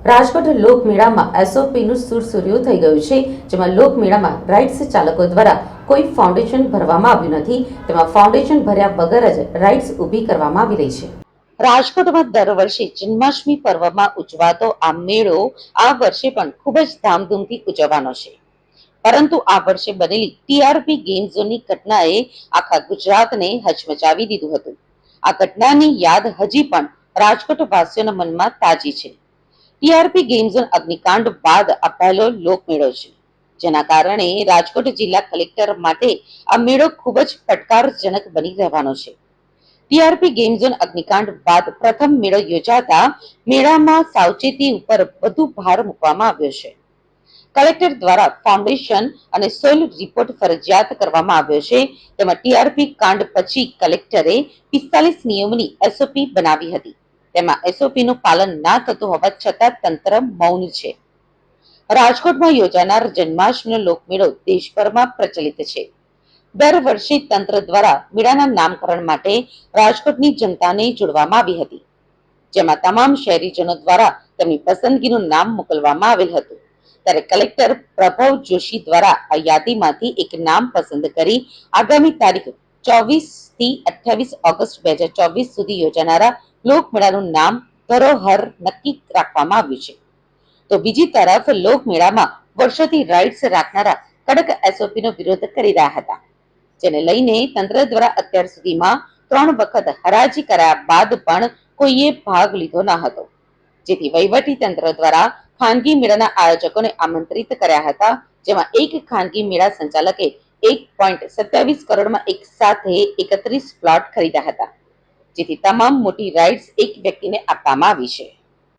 રાજકોટ લોકમેળામાં એસઓપીનું સુરસુર્યું થઈ ગયું છે, જેમાં લોકમેળામાં રાઇડ્સ ચાલકો દ્વારા કોઈ ફાઉન્ડેશન ભરવામાં આવ્યું નથી, તેમાં ફાઉન્ડેશન ભર્યા વગર જ રાઇડ્સ ઊભી કરવામાં આવી રહી છે. રાજકોટમાં દર વર્ષે જન્માષ્ટમી પર્વમાં ઉજવાતો આ મેળો આ વર્ષે પણ ખૂબ જ ધામધૂમથી ઉજવવાનો છે. પરંતુ આ વર્ષે બનેલી ટીઆરપી ગેમ ઝોનની ઘટનાએ આખા ગુજરાતને હચમચાવી દીધું હતું. આ ઘટનાની યાદ હજી પણ રાજકોટ વાસીઓના મનમાં તાજી છે. ટીઆરપી ગેમ ઝોન અગ્નિકાંડ બાદ આ પહેલો લોકમેળો છે, જેના કારણે રાજકોટ જિલ્લા કલેક્ટર માટે આ મેળો ખૂબ જ પડકારજનક બની રહેવાનો છે. ટીઆરપી ગેમ ઝોન અગ્નિકાંડ બાદ પ્રથમ મેળો યોજાતા મેળામાં સાવચેતી ઉપર વધુ ભાર મૂકવામાં આવ્યો છે. કલેક્ટર દ્વારા ફાઉન્ડેશન અને સોઇલ રિપોર્ટ ફરજિયાત કરવામાં આવ્યો છે. તેમાં ટીઆરપી કાંડ પછી કલેક્ટરે 45 નિયમોની એસઓપી બનાવી હતી. તેમાં એસઓપીનું પાલન ના થતું હોવા છતાં તંત્ર મૌન છે. રાજકોટમાં યોજાનાર જન્માષ્ટમીનો લોકમેળો દેશભરમાં પ્રચલિત છે. દર વર્ષે તંત્ર દ્વારા મેળાના નામકરણ માટે રાજકોટની જનતાને જોડવામાં આવી હતી, જેમાં તમામ શહેરીજનો દ્વારા તેમની પસંદગીનું નામ મોકલવામાં આવેલ હતું. ત્યારે કલેક્ટર પ્રભવ જોશી દ્વારા આ યાદીમાંથી એક નામ પસંદ કરી આગામી તારીખ 24 થી 28 ઓગસ્ટ 2024 સુધી યોજાનારા લોકમેળાનું નામ ધરોહર નક્કી રાખવામાં આવ્યું છે. તો બીજી તરફ લોકમેળામાં વર્ષોથી રાઇડ્સ રાખનારા કડક એસઓપીનો વિરોધ કરી રહ્યા હતા, જેને લઈને તંત્ર દ્વારા અત્યાર સુધીમાં 3 વખત હરાજી કરાયા બાદ પણ કોઈએ ભાગ લીધો ન હતો, જેથી વહીવટી તંત્ર દ્વારા ખાનગી મેળાના આયોજકોને આમંત્રિત કર્યા હતા, જેમાં એક ખાનગી મેળા સંચાલકે 1.27 કરોડમાં એક સાથે 31 પ્લોટ ખરીદ્યા હતા, જેથી તમામ મોટી રાઇડ્સ એક વ્યક્તિને આપવામાં આવી છે.